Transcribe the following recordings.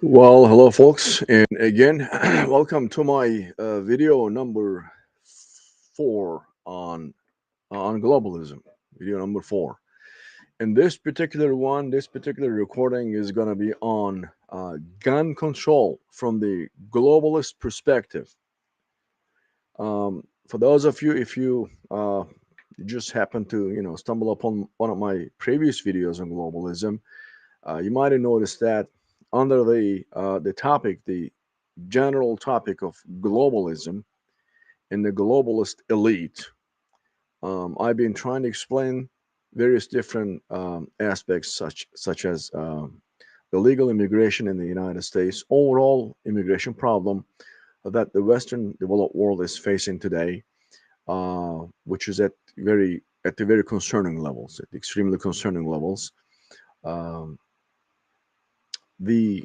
Well, hello, folks, and again, welcome to my video number four on globalism. Video number four, and this particular recording is going to be on gun control from the globalist perspective. For those of you, if you just happen to stumble upon one of my previous videos on globalism, you might have noticed that under the topic, the general topic of globalism and the globalist elite, I've been trying to explain various different aspects, such as illegal immigration in the United States, overall immigration problem that the Western developed world is facing today, which is at the very concerning levels, at extremely concerning levels. Um, the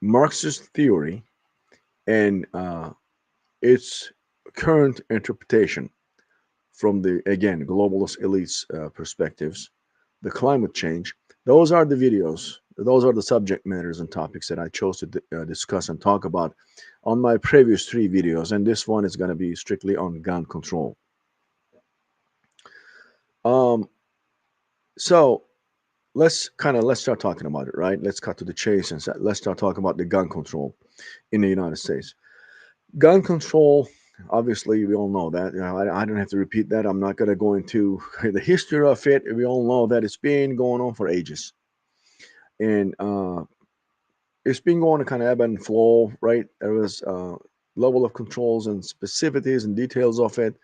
Marxist theory and its current interpretation from the, again, globalist elites perspectives, the climate change, those are the videos, those are the subject matters and topics that I chose to discuss and talk about on my previous three videos, and this one is going to be strictly on gun control. um, so let's start talking about it, right? Let's cut to the chase and let's start talking about the gun control in the United States. Gun control, obviously, we all know that. I don't have to repeat that. I'm not going to go into the history of it. We all know that it's been going on for ages. And it's been going to kind of ebb and flow, right? There was level of controls and specificities and details of it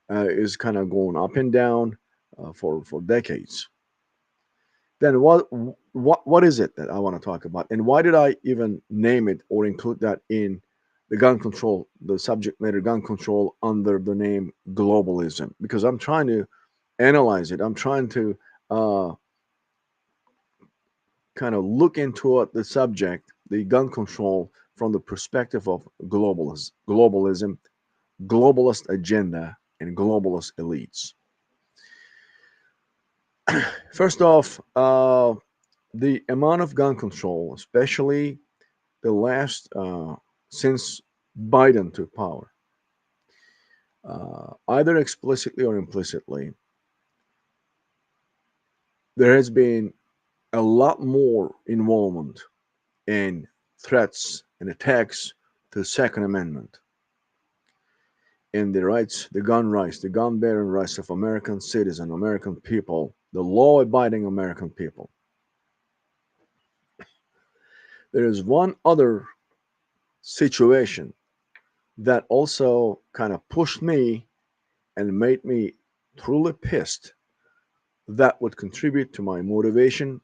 is kind of going up and down for decades. Then what is it that I want to talk about, and why did I even name it or include that in the gun control, the subject matter gun control under the name globalism? Because I'm trying to analyze it. I'm trying to uh, kind of look into the subject, the gun control, from the perspective of globalism, globalist agenda, and globalist elites. First off, the amount of gun control, especially the last since Biden took power, either explicitly or implicitly, there has been a lot more involvement in threats and attacks to the Second Amendment and the rights, the gun bearing rights of American citizens, American people, the law abiding American people. There is one other situation that also kind of pushed me and made me truly pissed, that would contribute to my motivation,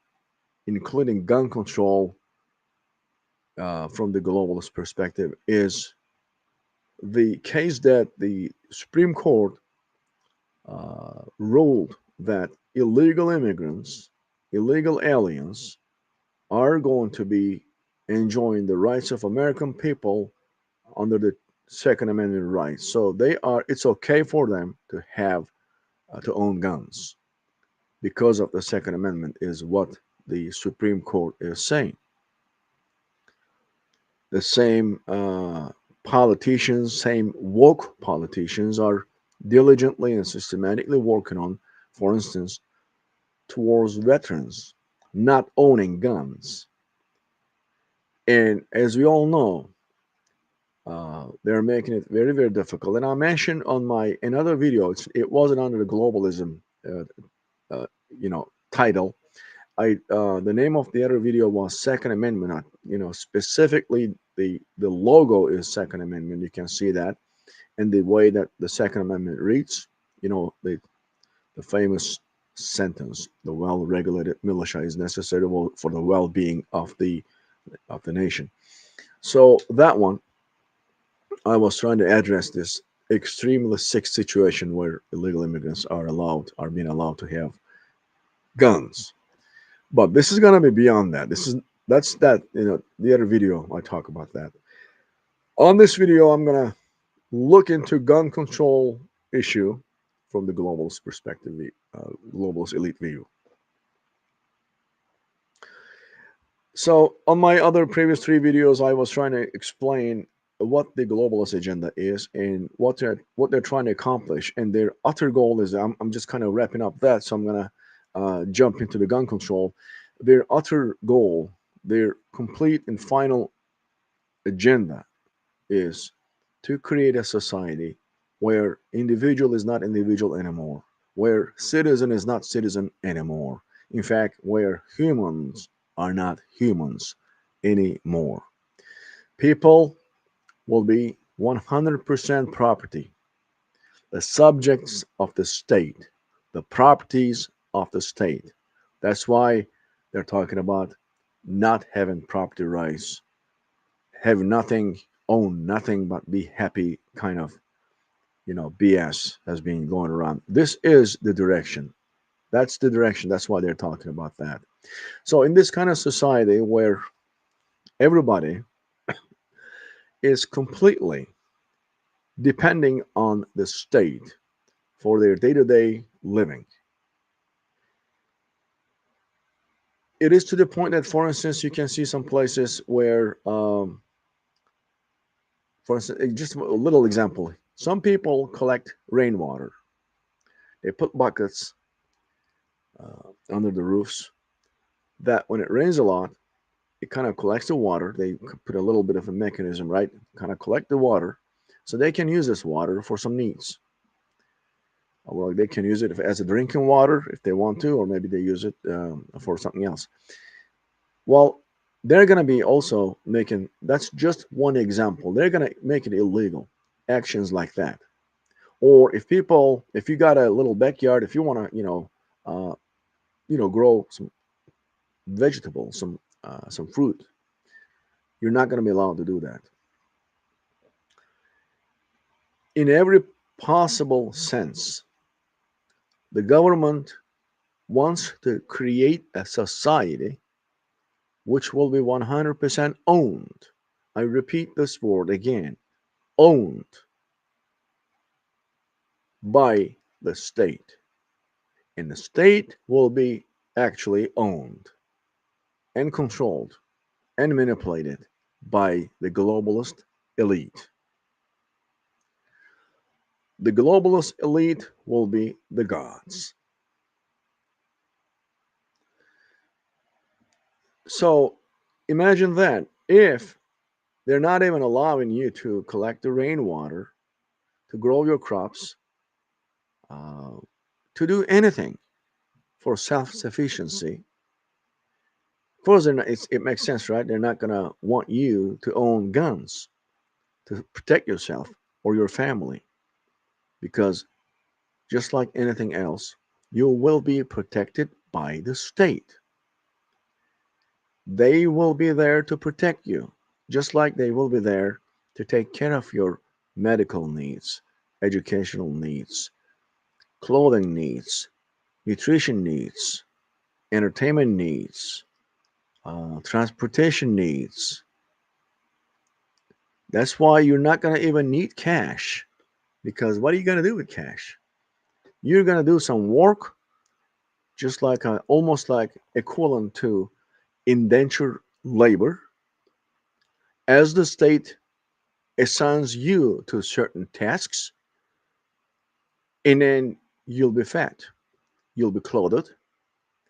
including gun control from the globalist perspective, is the case that the Supreme Court ruled that illegal immigrants, illegal aliens, are going to be enjoying the rights of American people under the Second Amendment rights. So it's okay for them to have to own guns because of the Second Amendment, is what the Supreme Court is saying. The same politicians, same woke politicians, are diligently and systematically working on, for instance, towards veterans not owning guns. And as we all know, they're making it very, very difficult. And I mentioned on my another video, it wasn't under the globalism, title. The name of the other video was Second Amendment. Specifically the logo is Second Amendment. You can see that, and the way that the Second Amendment reads. The famous sentence: "The well-regulated militia is necessary for the well-being of the nation." So that one, I was trying to address this extremely sick situation where illegal immigrants are being allowed to have guns. But this is gonna be beyond that. The other video I talk about that. On this video, I'm gonna look into gun control issue from the globalist perspective, the globalist elite view. So on my other previous three videos, I was trying to explain what the globalist agenda is and what they're trying to accomplish, and their utter goal is. I'm just kind of wrapping up that, so I'm gonna jump into the gun control. Their utter goal, their complete and final agenda, is to create a society where individual is not individual anymore, where citizen is not citizen anymore. In fact, where humans are not humans anymore. People will be 100% property, the subjects of the state, the properties of the state. That's why they're talking about not having property rights, have nothing, own nothing, but be happy kind of BS has been going around. This is the direction. That's the direction. That's why they're talking about that. So, in this kind of society where everybody is completely depending on the state for their day to day living, it is to the point that, for instance, you can see some places where, for instance, just a little example, some people collect rainwater. They put buckets under the roofs that when it rains a lot, it kind of collects the water. They put a little bit of a mechanism, right? Kind of collect the water so they can use this water for some needs. Well, they can use it as a drinking water if they want to, or maybe they use it for something else. Well, they're going to be also making, that's just one example. They're going to make it illegal, actions like that. Or if you got a little backyard, if you want to, grow some vegetables, some fruit, you're not going to be allowed to do that. In every possible sense, the government wants to create a society which will be 100% owned. I repeat this word again, owned by the state. And the state will be actually owned and controlled and manipulated by the globalist elite. The globalist elite will be the gods. So imagine that if they're not even allowing you to collect the rainwater, to grow your crops, uh, to do anything for self sufficiency. Of course, it makes sense, right? They're not going to want you to own guns to protect yourself or your family because just like anything else, you will be protected by the state. They will be there to protect you, just like they will be there to take care of your medical needs, educational needs, clothing needs, nutrition needs, entertainment needs, transportation needs. That's why you're not going to even need cash because what are you going to do with cash? You're going to do some work, just like almost like equivalent to indentured labor, as the state assigns you to certain tasks, and then you'll be fed, you'll be clothed,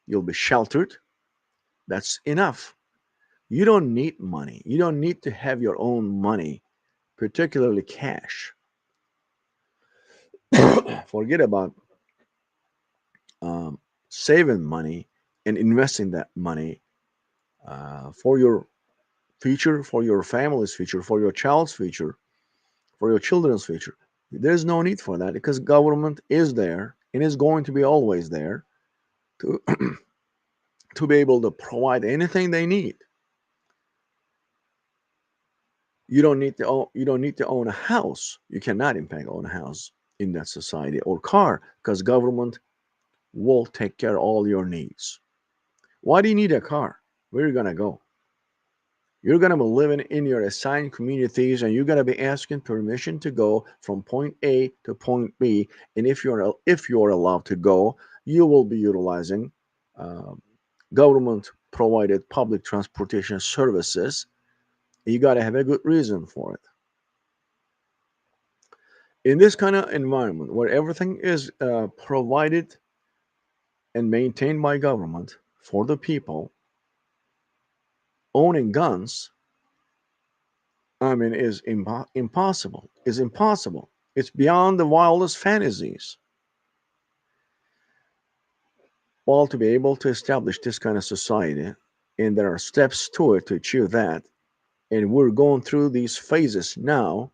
you'll be sheltered. That's enough. You don't need money. You don't need to have your own money, particularly cash. Forget about um, saving money and investing that money for your future, for your family's future, for your child's future, for your children's future. There's no need for that because government is there and is going to be always there to to be able to provide anything they need. You don't need to own a house. You cannot in fact own a house in that society or car because government will take care of all your needs. Why do you need a car? Where are you gonna go? You're gonna be living in your assigned communities, and you're gonna be asking permission to go from point A to point B. And if you're allowed to go, you will be utilizing um, government provided public transportation services, you got to have a good reason for it. In this kind of environment where everything is provided and maintained by government for the people, owning guns, I mean, is impossible. Is impossible. It's beyond the wildest fantasies. Well, to be able to establish this kind of society, and there are steps to it to achieve that, and we're going through these phases now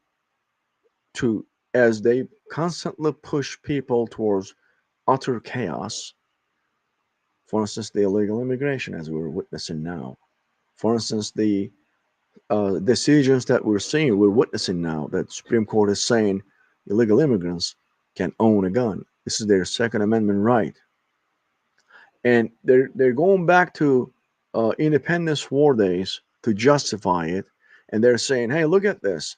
to as they constantly push people towards utter chaos. For instance, the illegal immigration, as we're witnessing now. For instance, the decisions that we're witnessing now, that Supreme Court is saying illegal immigrants can own a gun. This is their Second Amendment right, and they're going back to Independence War days to justify it, and they're saying, "Hey, look at this.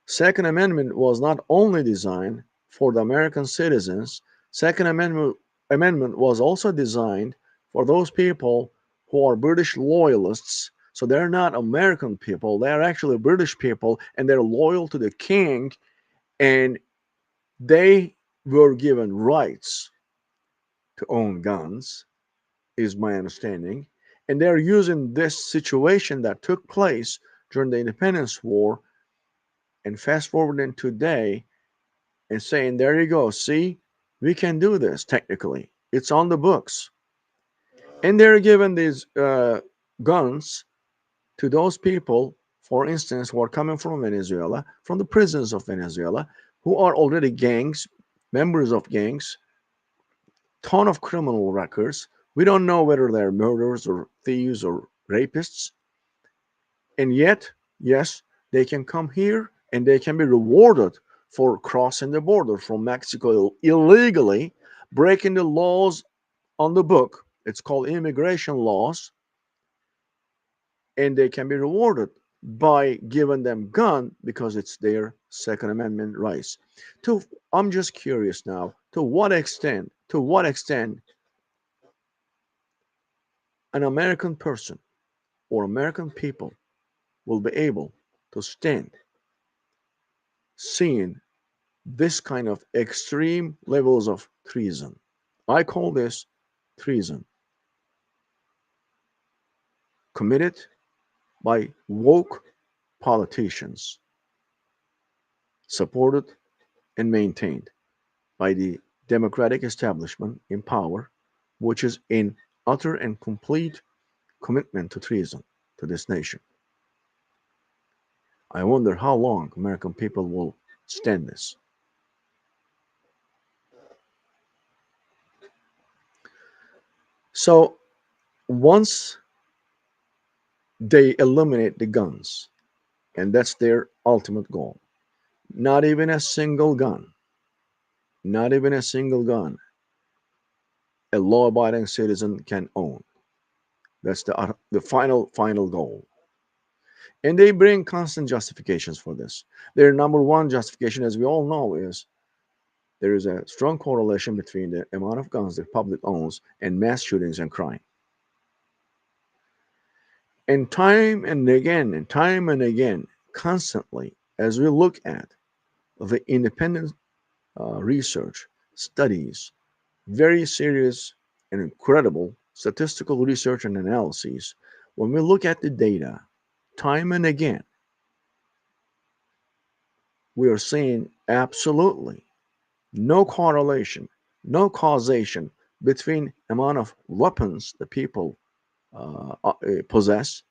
Second Amendment was not only designed for the American citizens. Second Amendment was also designed for those people who are British loyalists. So they're not American people; they're actually British people, and they're loyal to the king, and they were given rights to own guns." Is my understanding, and they're using this situation that took place during the Independence War and fast forwarding today and saying, there you go, see, we can do this technically. It's on the books. And they're giving these guns to those people, for instance, who are coming from Venezuela, from the prisons of Venezuela, who are already gangs, members of gangs, ton of criminal records. We don't know whether they're murderers or thieves or rapists. And yet, yes, they can come here and they can be rewarded for crossing the border from Mexico illegally, breaking the laws on the book. It's called immigration laws, and they can be rewarded by giving them gun because it's their Second Amendment rights. To I'm just curious now, to what extent an American person or American people will be able to stand seeing this kind of extreme levels of treason. I call this treason committed by woke politicians, supported and maintained by the democratic establishment in power, which is in utter and complete commitment to treason to this nation. I wonder how long American people will stand this. So once they eliminate the guns, and that's their ultimate goal, not even a single gun, not even a single gun a law-abiding citizen can own. That's the final goal. And they bring constant justifications for this. Their number one justification, as we all know, is there is a strong correlation between the amount of guns the public owns and mass shootings and crime. And time and again, constantly, as we look at the independent research, studies, very serious and incredible statistical research and analyses, when we look at the data, time and again, we are seeing absolutely no correlation, no causation between amount of weapons the people possess,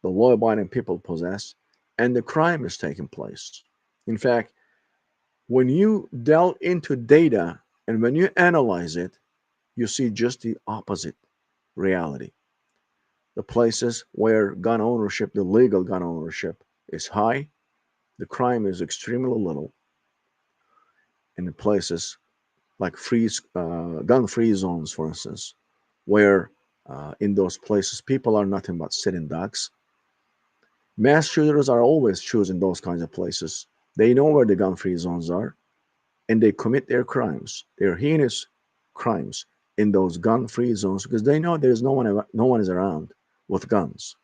the law-abiding people possess, and the crime is taking place. In fact, when you delve into data and when you analyze it, you see just the opposite reality. The places where gun ownership, the legal gun ownership, is high, the crime is extremely little. In the places like gun-free zones, for instance, where in those places people are nothing but sitting ducks. Mass shooters are always choosing those kinds of places. They know where the gun-free zones are, and they commit their crimes, their heinous crimes, in those gun-free zones because they know there's no one is around with guns.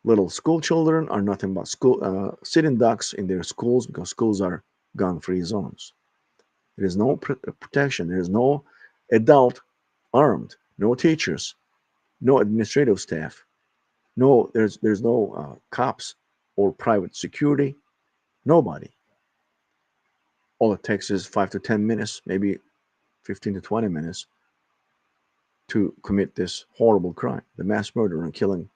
Little school children are nothing but school sitting ducks in their schools because schools are gun-free zones. There is no protection. There is no adult armed, no teachers, no administrative staff, no there's no cops or private security. Nobody. All it takes is 5 to 10 minutes, maybe 15 to 20 minutes, to commit this horrible crime, the mass murder and killing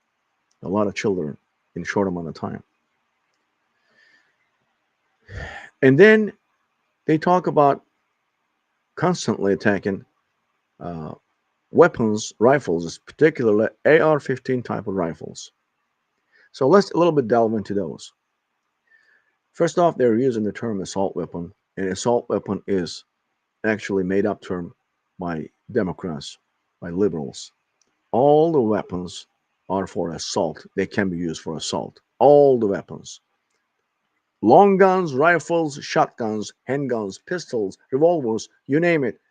a lot of children in a short amount of time. And then they talk about constantly attacking uh, weapons, rifles, particularly AR-15 type of rifles. So let's a little bit delve into those. First off, they're using the term assault weapon, and assault weapon is actually made up term by Democrats, by liberals. All the weapons are for assault. They can be used for assault. All the weapons. Long guns, rifles, shotguns, handguns, pistols, revolvers, you name it,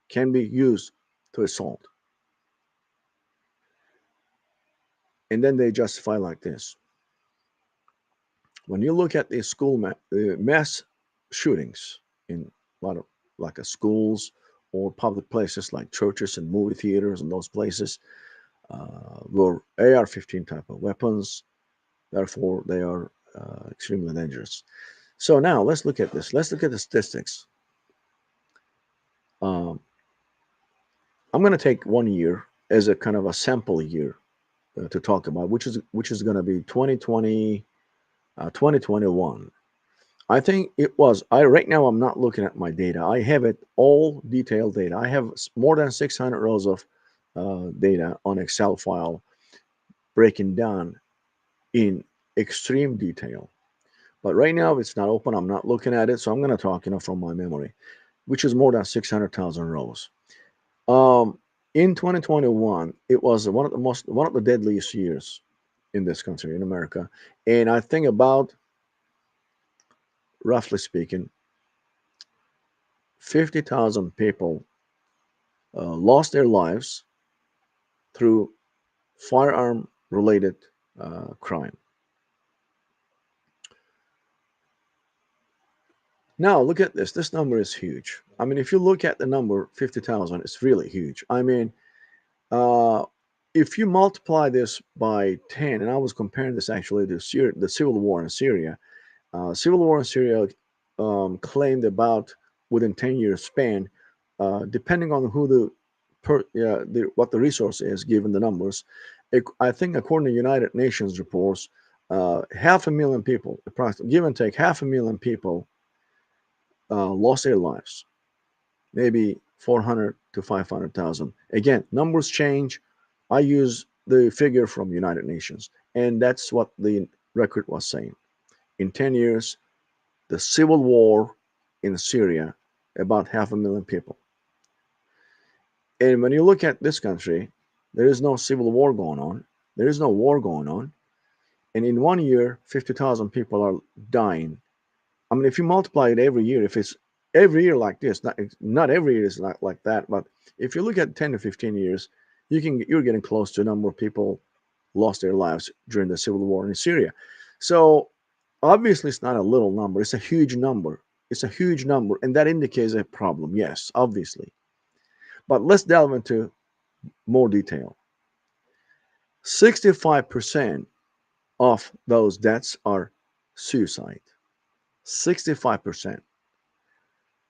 can be used to assault. And then they justify like this. When you look at the mass shootings in a lot of like schools or public places like churches and movie theaters and those places, were AR-15 type of weapons. Therefore, they are extremely dangerous. So now let's look at this. Let's look at the statistics. Um, I'm going to take 1 year as a kind of a sample year to talk about, which is going to be 2020, 2021. I think it was. I right now I'm not looking at my data. I have it all detailed data. I have more than 600 rows of data on Excel file breaking down in extreme detail. But right now it's not open. I'm not looking at it, so I'm going to talk, from my memory, which is more than 600,000 rows. Um, in 2021, it was one of the deadliest years in this country, in America, and I think about, roughly speaking, 50,000 people lost their lives through firearm related crime. Now, look at this. This number is huge. I mean, if you look at the number 50,000, it's really huge. I mean, uh, if you multiply this by 10, and I was comparing this actually to the civil war in Syria. Civil war in Syria claimed about within 10 years span, depending on who what the resource is, given the numbers. I think according to United Nations reports, 500,000 people, approximately give and take, 500,000 people lost their lives. Maybe 400 to 500,000. Again, numbers change. I use the figure from United Nations, and that's what the record was saying. In 10 years, the civil war in Syria, about 500,000 people. And when you look at this country, there is no civil war going on. There is no war going on. And in 1 year, 50,000 people are dying. I mean, if you multiply it every year, if it's every year like this, not every year is like that, but if you look at 10 to 15 years, you're getting close to a number of people lost their lives during the civil war in Syria. So obviously, it's not a little number; it's a huge number. It's a huge number, and that indicates a problem. Yes, obviously. But let's delve into more detail. 65% of those deaths are suicide. 65%.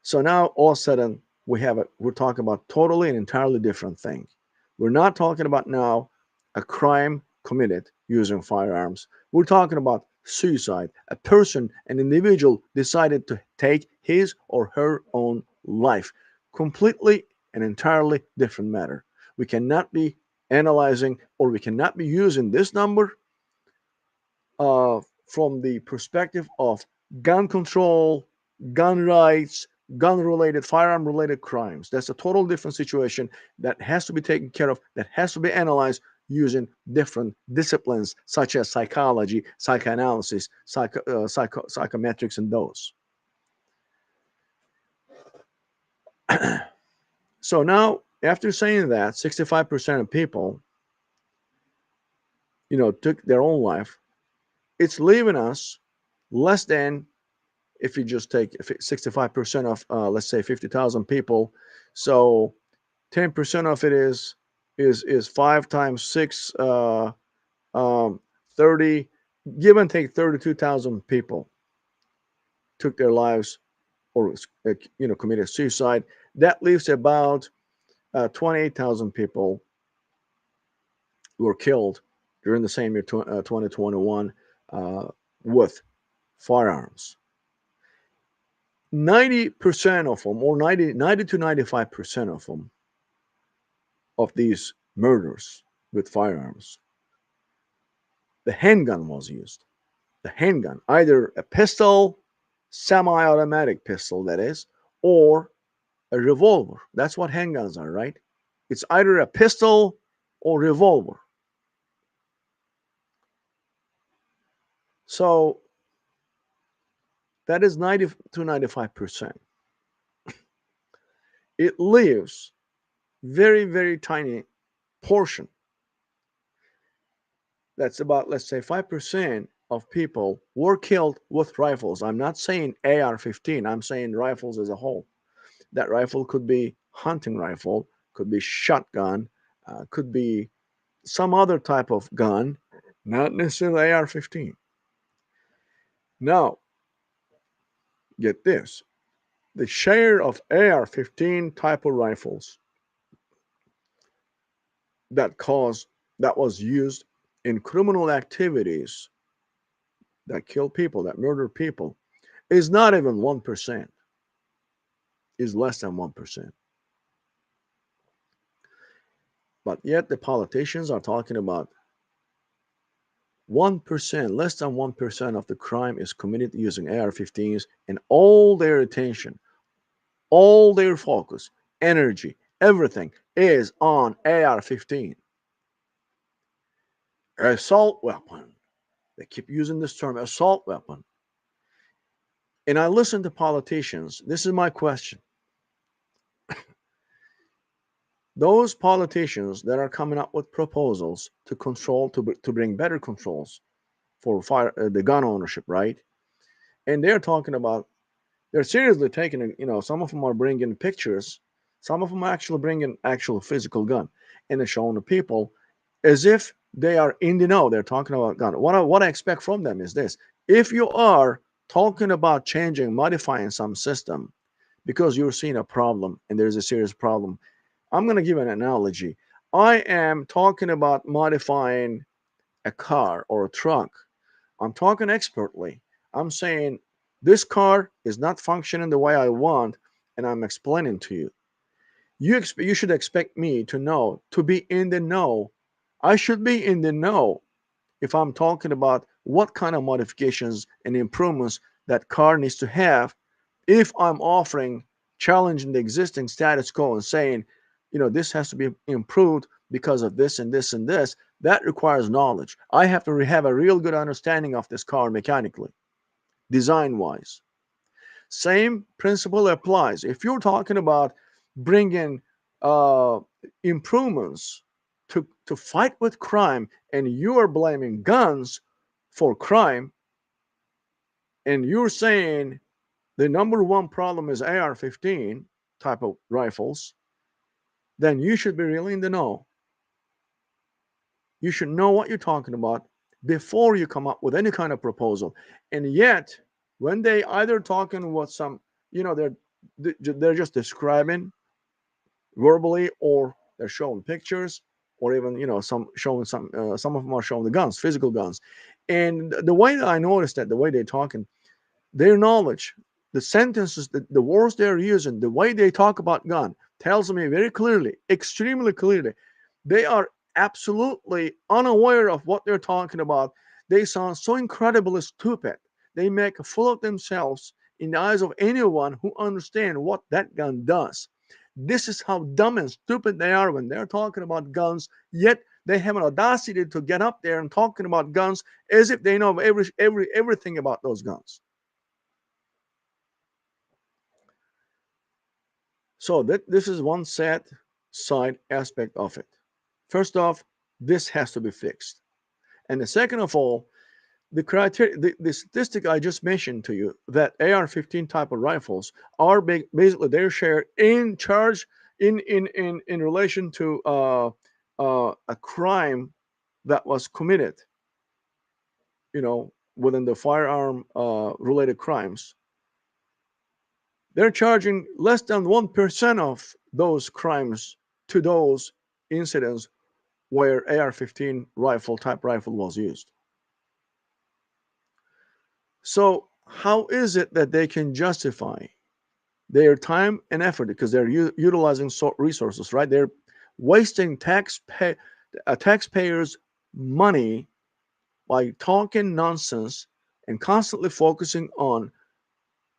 So now all of a sudden we're talking about totally and entirely different thing. We're not talking about now a crime committed using firearms. We're talking about suicide. A person, an individual decided to take his or her own life. Completely and entirely different matter. We cannot be analyzing, or we cannot be using this number from the perspective of gun control, gun rights, gun related, firearm related crimes. That's a total different situation that has to be taken care of, that has to be analyzed using different disciplines such as psychology, psychoanalysis, psychometrics, and those. So now After saying that 65% of people, took their own life, it's leaving us less than, if you just take 65% of, let's say 50,000 people, so 10% of it is 5 times 6, um, 30, give and take 32,000 people took their lives, or committed suicide. That leaves about 28,000 people were killed during the same year, 2021, uh, with firearms. 90% of them, or 90 to 95% of them, of these murders with firearms, the handgun was used. The handgun, either a pistol, semi automatic pistol, that is, or a revolver. That's what handguns are, right? It's either a pistol or revolver. So that is 90 to 95%. It leaves very, very tiny portion. That's about, let's say, 5% of people were killed with rifles. I'm not saying AR-15. I'm saying rifles as a whole. That rifle could be hunting rifle, could be shotgun, could be some other type of gun, not necessarily AR-15. Now, get this. The share of AR-15 type of rifles that caused that was used in criminal activities that kill people, that murder people, is not even 1%, is less than 1%. But yet the politicians are talking about 1%, less than 1% of the crime is committed using AR-15s, and all their attention, all their focus, energy, everything is on AR-15. Assault weapon. They keep using this term, assault weapon. And I listen to politicians. This is my question. Those politicians that are coming up with proposals to control, to bring better controls for the gun ownership, right? And they're talking about, they're seriously taking, some of them are bringing pictures, some of them are actually bringing actual physical gun, and they're showing the people as if they are in the know. They're talking about gun. What I expect from them is this: if you are talking about changing, modifying some system because you're seeing a problem and there's a serious problem, I'm going to give an analogy. I am talking about modifying a car or a truck. I'm talking expertly. I'm saying this car is not functioning the way I want, and I'm explaining to you. You should expect me to know, to be in the know. I should be in the know if I'm talking about what kind of modifications and improvements that car needs to have. If I'm offering, challenging the existing status quo and saying, this has to be improved because of this and this and this, that requires knowledge. I have to have a real good understanding of this car mechanically, design wise. Same principle applies. If you're talking about bringing uh, improvements to fight with crime, and you are blaming guns for crime, and you're saying the number one problem is AR-15 type of rifles, then you should be really in the know. You should know what you're talking about before you come up with any kind of proposal. And yet, when they either talking with some, they're just describing verbally, or they're showing pictures, or even some showing some of them are showing the guns, physical guns. And the way that I noticed that the way they're talking, their knowledge, the sentences, the words they're using, the way they talk about gun tells me very clearly, extremely clearly, they are absolutely unaware of what they're talking about. They sound so incredibly stupid. They make a fool of themselves in the eyes of anyone who understands what that gun does. This is how dumb and stupid they are when they're talking about guns, yet they have an audacity to get up there and talking about guns as if they know everything about those guns. So this is one set. side aspect of it. First off, this has to be fixed. And the second of all, the criteria, the statistic I just mentioned to you, that AR-15 type of rifles are basically their share in charge in relation to a crime that was committed, within the firearm related crimes. They're charging less than 1% of those crimes to those incidents where AR-15 type rifle was used. So how is it that they can justify their time and effort, because they're utilizing resources, right? They're wasting taxpayers' money by talking nonsense and constantly focusing on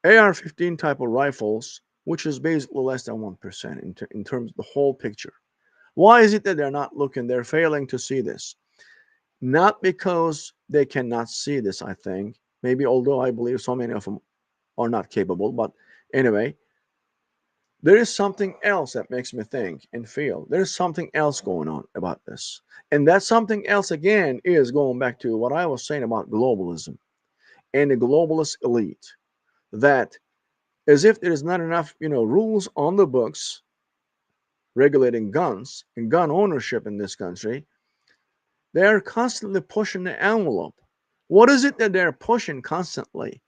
AR-15 type of rifles, which is basically less than 1% in terms of the whole picture. Why is it that they're not looking? They're failing to see this. Not because they cannot see this, I think. Maybe, although I believe so many of them are not capable. But anyway, there is something else that makes me think and feel. There's something else going on about this. And that something else, again, is going back to what I was saying about globalism and the globalist elite. That, as if there is not enough, rules on the books regulating guns and gun ownership in this country, they are constantly pushing the envelope. What is it that they're pushing constantly?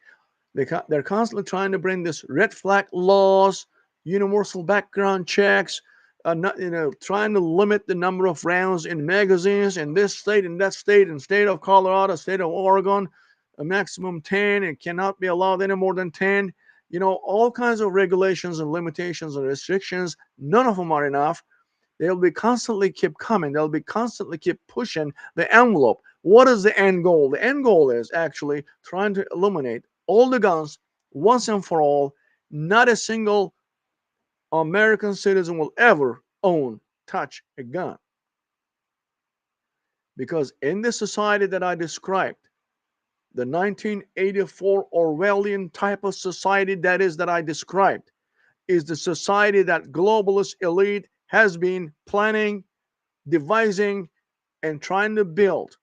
They're constantly trying to bring this red flag laws, universal background checks, trying to limit the number of rounds in magazines in this state and that state, and state of Colorado, state of Oregon, a maximum 10. It cannot be allowed any more than 10. All kinds of regulations and limitations and restrictions. None of them are enough. They'll be constantly keep coming. They'll be constantly keep pushing the envelope. What is the end goal? The end goal is actually trying to eliminate all the guns once and for all. Not a single American citizen will ever touch a gun. Because in the society that I described, the 1984 Orwellian type of society that I described, is the society that globalist elite has been planning, devising, and trying to build.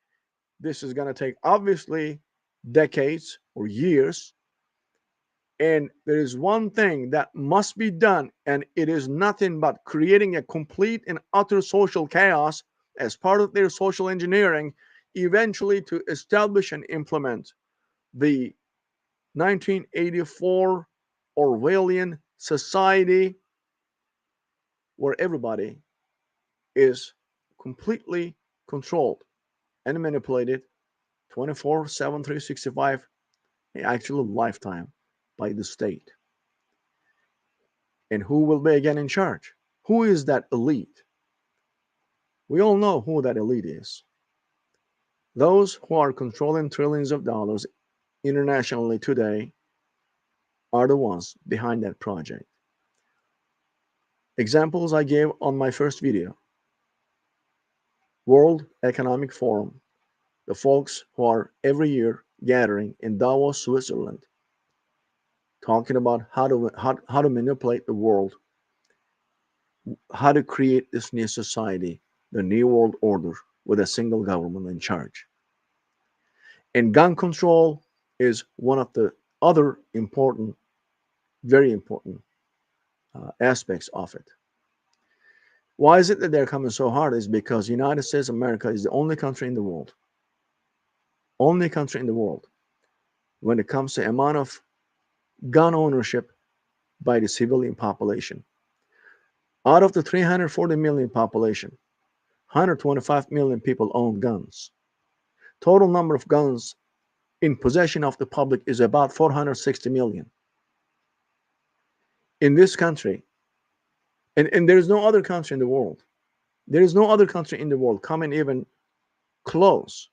This is going to take, obviously, decades or years. And there is one thing that must be done, and it is nothing but creating a complete and utter social chaos as part of their social engineering, eventually to establish and implement the 1984 Orwellian society, where everybody is completely controlled and manipulated 24/7, 365, actually lifetime, by the state. And who will be again in charge? Who is that elite? We all know who that elite is. Those who are controlling trillions of dollars internationally today are the ones behind that project. Examples I gave on my first video: World Economic Forum, the folks who are every year gathering in Davos, Switzerland, talking about how to manipulate the world, how to create this new society, the new world order, with a single government in charge. And gun control is one of the other important, very important aspects of it. Why is it that they're coming so hard? Is because United States of America is the only country in the world, when it comes to amount of gun ownership by the civilian population. Out of the 340 million population, 125 million people own guns. Total number of guns in possession of the public is about 460 million. In this country, and there is no other country in the world, there is no other country in the world coming even close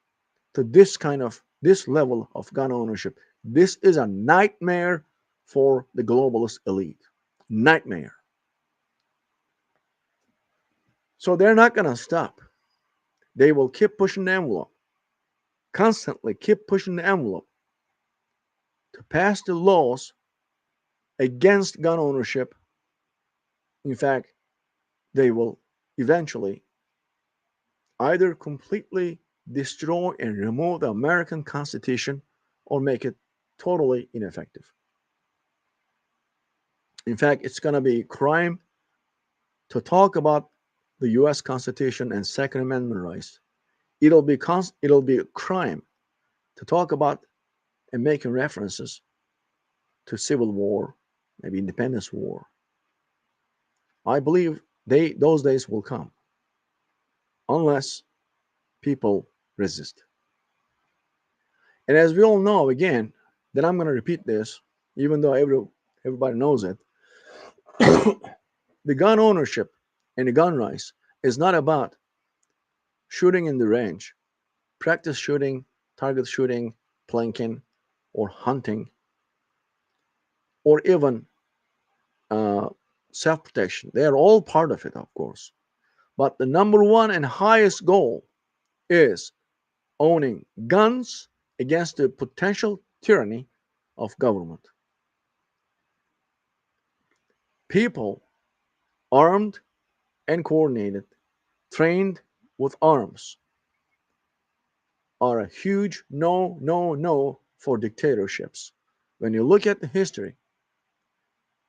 to this level of gun ownership. This is a nightmare for the globalist elite. Nightmare. So they're not going to stop. They will keep pushing the envelope, constantly keep pushing the envelope to pass the laws against gun ownership. In fact, they will eventually either completely destroy and remove the American Constitution or make it totally ineffective. In fact, it's going to be crime to talk about the U.S. Constitution and Second Amendment rights. It'll be a crime to talk about and making references to civil war, maybe independence war. I believe those days will come unless people resist. And as we all know, again, then I'm going to repeat this, even though everybody knows it. The gun ownership and the gun rights is not about shooting in the range, practice shooting, target shooting, planking, or hunting, or even uh, self protection. They are all part of it, of course. But the number one and highest goal is owning guns against the potential tyranny of government. People armed and coordinated, trained with arms, are a huge no, no, no for dictatorships. When you look at the history,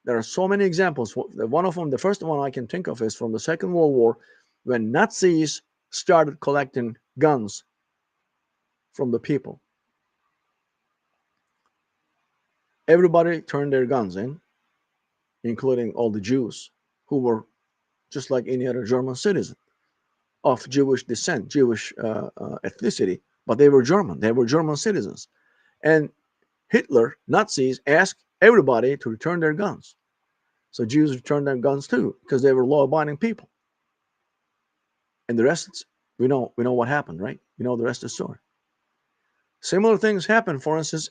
there are so many examples. One of them, the first one I can think of, is from the Second World War, when Nazis started collecting guns from the people. Everybody turned their guns in, including all the Jews, who were just like any other German citizen of Jewish descent, Jewish ethnicity, but they were German. They were German citizens. And Hitler, Nazis, asked everybody to return their guns. So Jews returned their guns too, because they were law-abiding people. And the rest, we know what happened, right? You know the rest of the story. Similar things happened, for instance,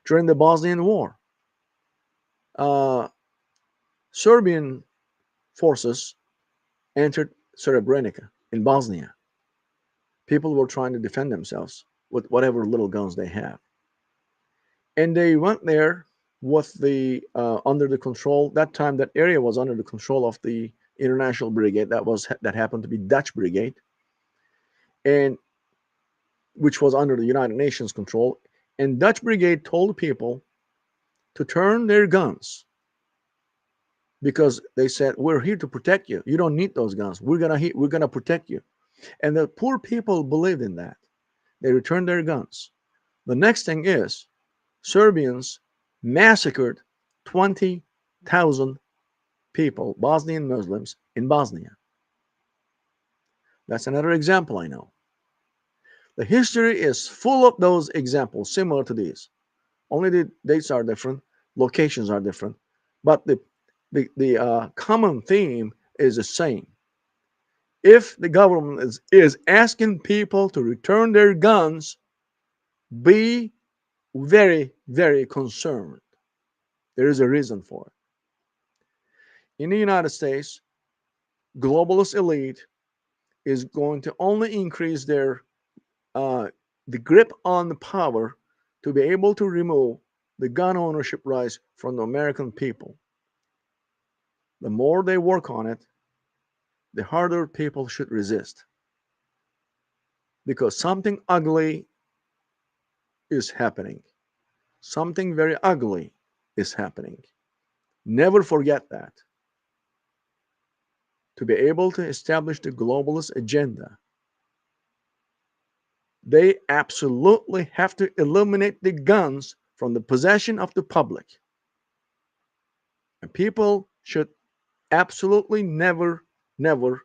during the Bosnian War. Uh, Serbian forces entered Srebrenica in Bosnia. People were trying to defend themselves with whatever little guns they have, and they went there with the under the control. That time, that area was under the control of the International Brigade. That happened to be Dutch Brigade, and which was under the United Nations control. And Dutch Brigade told people to turn their guns because they said, "We're here to protect you. You don't need those guns. We're gonna protect you." And the poor people believed in that. They returned their guns. The next thing is Serbians massacred 20,000 people, Bosnian Muslims, in Bosnia. That's another example I know. The history is full of those examples similar to these. Only the dates are different, locations are different, but the common theme is the same. If the government is asking people to return their guns, be very, very concerned. There is a reason for it. In the United States, globalist elite is going to only increase uh, the grip on the power to be able to remove the gun ownership rights from the American people. The more they work on it, the harder people should resist. Because something ugly is happening. Something very ugly is happening. Never forget that. To be able to establish the globalist agenda, they absolutely have to eliminate the guns from the possession of the public. And people should absolutely never, never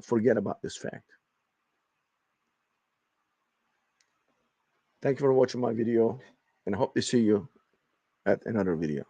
forget about this fact. Thank you for watching my video, and I hope to see you at another video.